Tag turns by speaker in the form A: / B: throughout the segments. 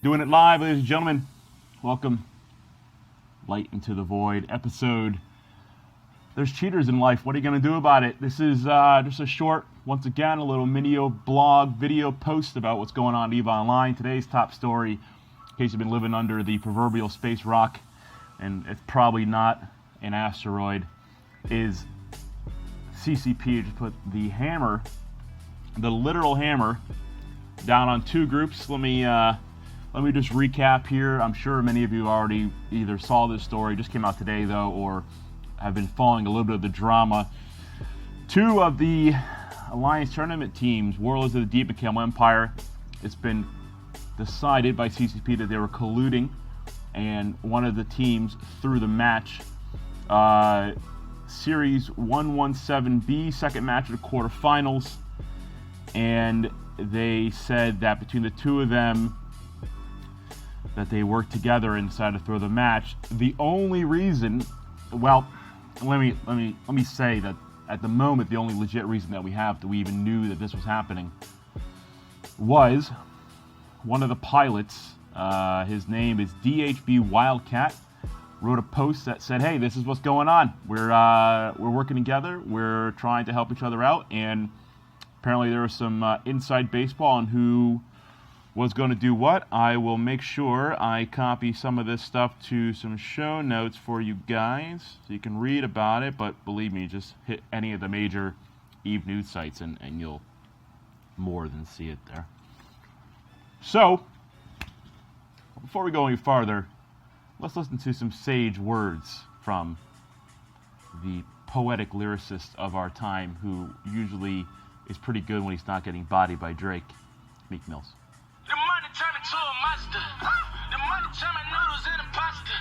A: Doing it live, ladies and gentlemen. Welcome. Light into the Void episode. There's cheaters in life. What are you going to do about it? This is just a short, once again, a little mini blog video post about what's going on at EVE Online. Today's top story, in case you've been living under the proverbial space rock, and it's probably not an asteroid, is CCP just put the hammer, the literal hammer, down on two groups. Let me just recap here. I'm sure many of you already either saw this story, just came out today though, or have been following a little bit of the drama. Two of the Alliance tournament teams, Warlords of the Deep and Camel Empire, it's been decided by CCP that they were colluding, and one of the teams threw the match. Series 117B, second match of the quarterfinals, and they said that between the two of them that they worked together and decided to throw the match. The only reason, well, let me say that at the moment the only legit reason that we have that we even knew that this was happening was one of the pilots, his name is DHB Wildcat, wrote a post that said, hey, this is what's going on. We're working together, we're trying to help each other out, and apparently there was some inside baseball on who was going to do what. I will make sure I copy some of this stuff to some show notes for you guys so you can read about it, but believe me, just hit any of the major EVE news sites and you'll more than see it there. So, before we go any farther, let's listen to some sage words from the poetic lyricist of our time, who usually is pretty good when he's not getting bodied by Drake, Meek Mills.
B: The money turn me to a monster. The money turn my noodles into pasta.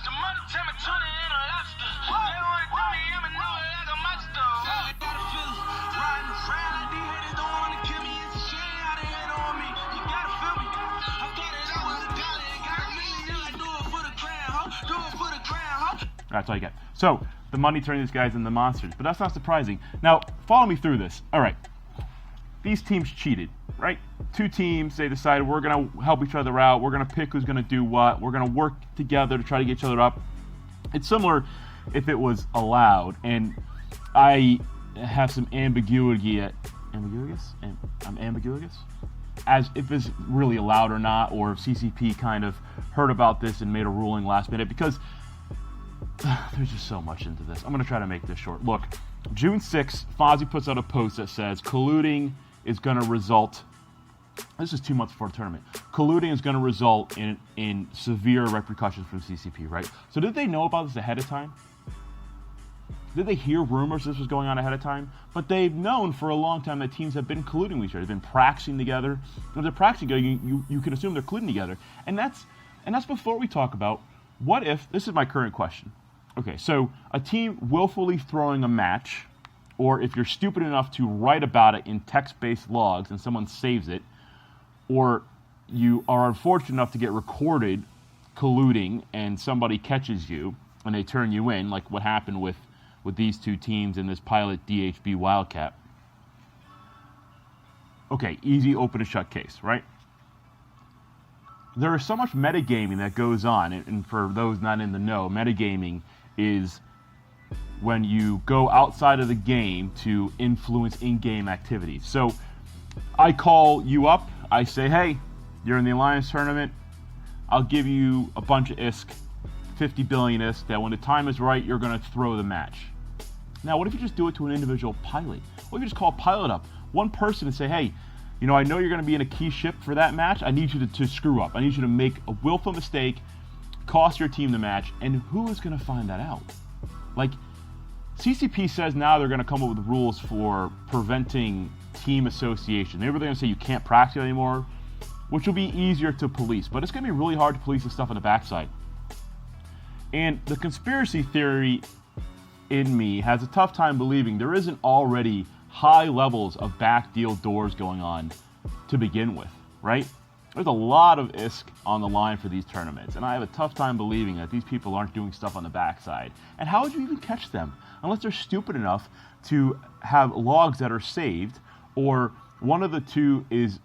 B: The money turn my tuna into lobster. They wanna do me, I'ma know it like a monster. I got a feeling, riding around like these haters don't wanna kill me. It's a shame how they hate on me. You gotta feel me. I thought that I was a dollar and got a million. Like, do it for the crown, huh? Do it for the crown, huh?
A: That's all you get. So, the money turning these guys into monsters, but that's not surprising. Now, follow me through this. All right. These teams cheated, right? Two teams, they decided we're going to help each other out. We're going to pick who's going to do what. We're going to work together to try to get each other up. It's similar if it was allowed. And I have some ambiguity as if it's really allowed or not, or if CCP kind of heard about this and made a ruling last minute, because there's just so much into this. I'm going to try to make this short. Look, June 6th, Fozzie puts out a post that says colluding is going to result, this is 2 months before the tournament, colluding is going to result in severe repercussions from CCP, right? So did they know about this ahead of time? Did they hear rumors this was going on ahead of time? But they've known for a long time that teams have been colluding with each other. They've been practicing together. If they're practicing together, you can assume they're colluding together. And that's before we talk about what if, this is my current question. Okay, so a team willfully throwing a match, or if you're stupid enough to write about it in text-based logs and someone saves it, or you are unfortunate enough to get recorded colluding and somebody catches you and they turn you in, like what happened with these two teams and this pilot DHB Wildcat. Okay, easy open and shut case, right? There is so much metagaming that goes on, and for those not in the know, metagaming is when you go outside of the game to influence in-game activities. So I call you up, I say, hey, you're in the Alliance tournament, I'll give you a bunch of ISK, 50 billion ISK, that when the time is right, you're going to throw the match. Now, what if you just do it to an individual pilot? What if you just call a pilot up, one person, and say, hey, you know, I know you're going to be in a key ship for that match, I need you to screw up. I need you to make a willful mistake, cost your team the match, and who is going to find that out? Like, CCP says now they're going to come up with rules for preventing team association. Maybe they're going to say you can't practice anymore, which will be easier to police, but it's going to be really hard to police this stuff on the backside. And the conspiracy theory in me has a tough time believing there isn't already high levels of back deal doors going on to begin with, right? There's a lot of ISK on the line for these tournaments, and I have a tough time believing that these people aren't doing stuff on the backside. And how would you even catch them? Unless they're stupid enough to have logs that are saved, or one of the two is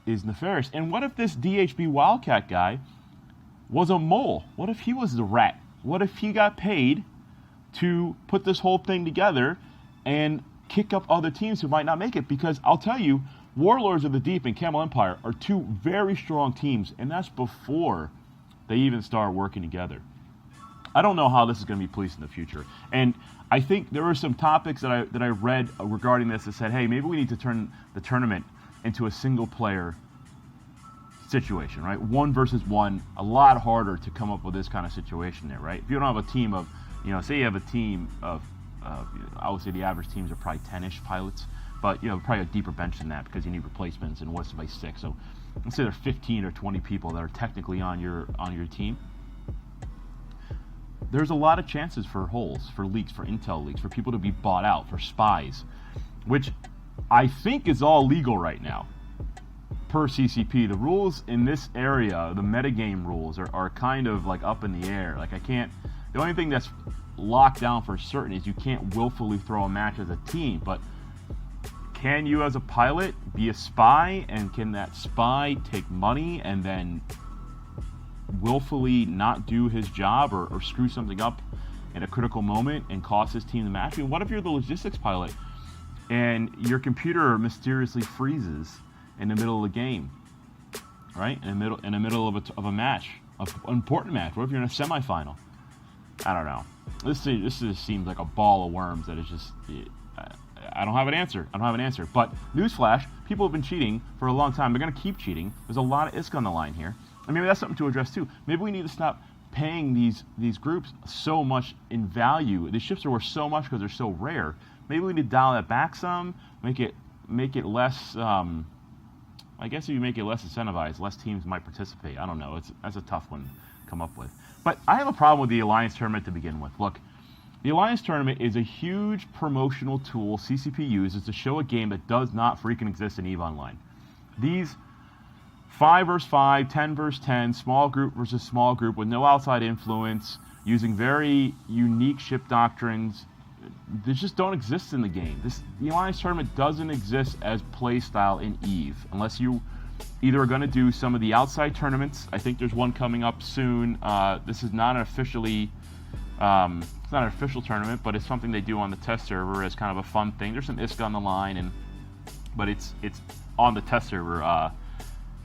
A: is nefarious. And what if this DHB Wildcat guy was a mole? What if he was the rat? What if he got paid to put this whole thing together and kick up other teams who might not make it? Because I'll tell you, Warlords of the Deep and Camel Empire are two very strong teams, and that's before they even start working together. I don't know how this is going to be policed in the future. And I think there were some topics that I read regarding this that said, hey, maybe we need to turn the tournament into a single-player situation, right? 1 versus 1, a lot harder to come up with this kind of situation there, right? If you don't have a team of, say you have a team of, I would say the average teams are probably 10-ish pilots, but probably a deeper bench than that because you need replacements and what's somebody sick. So let's say there are 15 or 20 people that are technically on your team. There's a lot of chances for holes, for leaks, for intel leaks, for people to be bought out, for spies, which I think is all legal right now per CCP. The rules in this area, the metagame rules, are kind of like up in the air. Like the only thing that's locked down for certain is you can't willfully throw a match as a team, but can you as a pilot be a spy, and can that spy take money and then willfully not do his job or screw something up in a critical moment and cost his team the match? I mean, what if you're the logistics pilot and your computer mysteriously freezes in the middle of the game, right? In the middle of a match, an important match. What if you're in a semifinal? I don't know. This just seems like a ball of worms that is just. I don't have an answer. But newsflash, people have been cheating for a long time. They're going to keep cheating. There's a lot of ISK on the line here. And maybe that's something to address too. Maybe we need to stop paying these groups so much in value. These ships are worth so much because they're so rare. Maybe we need to dial that back some, make it less. I guess if you make it less incentivized, less teams might participate. I don't know. That's a tough one to come up with. But I have a problem with the Alliance Tournament to begin with. Look, the Alliance Tournament is a huge promotional tool CCP uses to show a game that does not freaking exist in EVE Online. These 5 versus 5, 10 versus 10, small group versus small group with no outside influence, using very unique ship doctrines, they just don't exist in the game. The Alliance Tournament doesn't exist as play style in EVE, unless you either are going to do some of the outside tournaments. I think there's one coming up soon. This is not an officially, it's not an official tournament, but it's something they do on the test server as kind of a fun thing. There's some ISK on the line, but it's on the test server.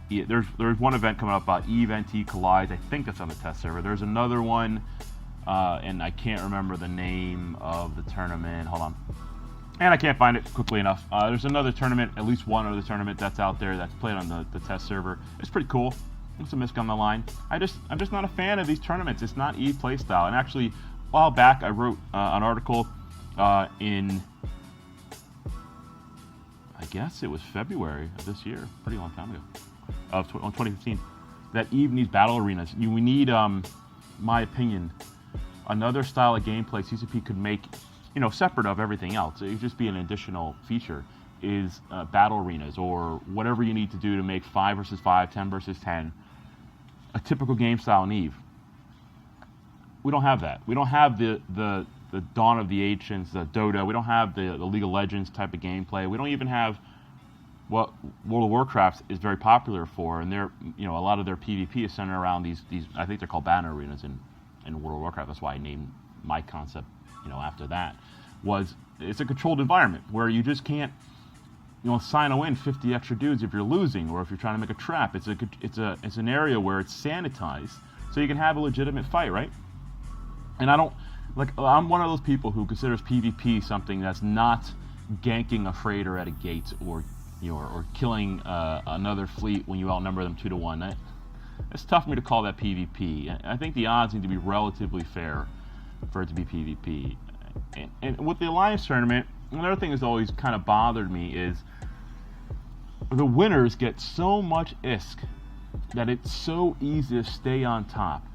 A: There's one event coming up about EVE NT Collides. I think that's on the test server. There's another one, and I can't remember the name of the tournament. Hold on. And I can't find it quickly enough. There's another tournament, at least one other tournament that's out there that's played on the test server. It's pretty cool. There's some ISK on the line. I'm just not a fan of these tournaments. It's not EVE playstyle. And actually, a while back, I wrote an article in, I guess it was February of this year, pretty long time ago, on 2015, that EVE needs battle arenas. We need, my opinion, another style of gameplay CCP could make, separate of everything else. It would just be an additional feature, is battle arenas or whatever you need to do to make 5 versus 5, 10 versus 10, a typical game style in EVE. We don't have that. We don't have the Dawn of the Ancients, the Dota. We don't have the League of Legends type of gameplay. We don't even have what World of Warcraft is very popular for, and a lot of their PvP is centered around these. I think they're called banner arenas in World of Warcraft. That's why I named my concept, after that. It's a controlled environment where you just can't, sino in 50 extra dudes if you're losing or if you're trying to make a trap. It's an area where it's sanitized so you can have a legitimate fight, right? And I'm one of those people who considers PvP something that's not ganking a freighter at a gate or killing another fleet when you outnumber them 2-1. It's tough for me to call that PvP. I think the odds need to be relatively fair for it to be PvP. And with the Alliance Tournament, another thing that's always kind of bothered me is the winners get so much ISK that it's so easy to stay on top.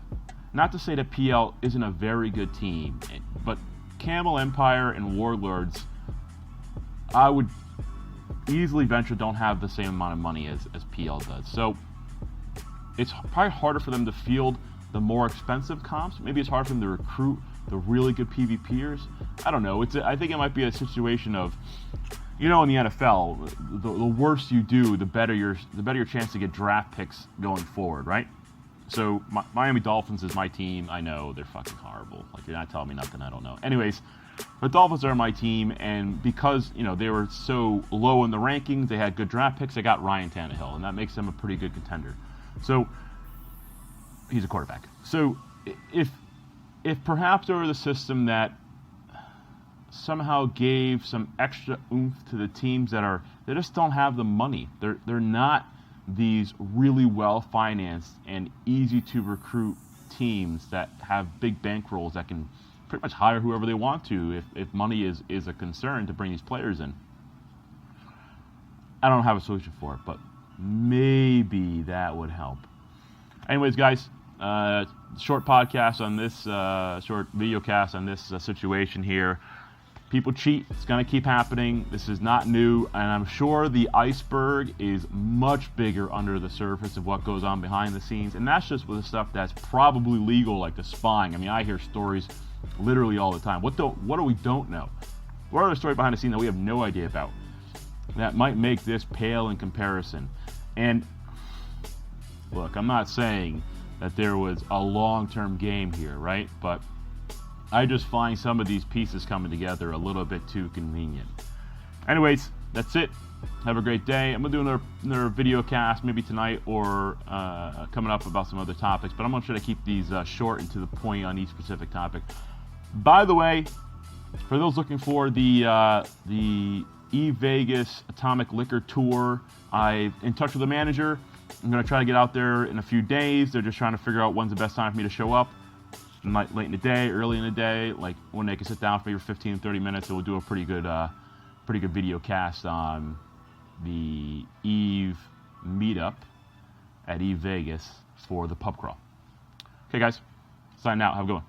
A: Not to say that PL isn't a very good team, but Camel Empire and Warlords, I would easily venture don't have the same amount of money as PL does. So it's probably harder for them to field the more expensive comps. Maybe it's hard for them to recruit the really good PvPers. I don't know. I think it might be a situation of you know, in the NFL, the worse you do, the better your chance to get draft picks going forward, right? So Miami Dolphins is my team. I know they're fucking horrible. Like, you're not telling me nothing I don't know. Anyways, the Dolphins are my team, and because, you know, they were so low in the rankings, they had good draft picks. They got Ryan Tannehill, and that makes them a pretty good contender. So he's a quarterback. So if perhaps there was a system that somehow gave some extra oomph to the teams they just don't have the money. They're not these really well financed and easy to recruit teams that have big bankrolls that can pretty much hire whoever they want to if money is a concern to bring these players in. I don't have a solution for it, but maybe that would help. Anyways, guys, short podcast on this, short video cast on this situation here. People cheat. It's going to keep happening. This is not new, and I'm sure the iceberg is much bigger under the surface of what goes on behind the scenes, and that's just with the stuff that's probably legal, like the spying. I mean, I hear stories literally all the time. What do we don't know? What are the stories behind the scene that we have no idea about that might make this pale in comparison? And look, I'm not saying that there was a long-term game here, right? But I just find some of these pieces coming together a little bit too convenient. Anyways, that's it. Have a great day. I'm going to do another video cast maybe tonight or coming up about some other topics, but I'm going to try to keep these short and to the point on each specific topic. By the way, for those looking for the E-Vegas Atomic Liquor Tour, I'm in touch with the manager. I'm going to try to get out there in a few days. They're just trying to figure out when's the best time for me to show up. Late in the day, early in the day, like when they can sit down for maybe 15, 30 minutes, and we'll do a pretty good video cast on the Eve meetup at Eve Vegas for the pub crawl. Okay, guys, signing out. Have a good one.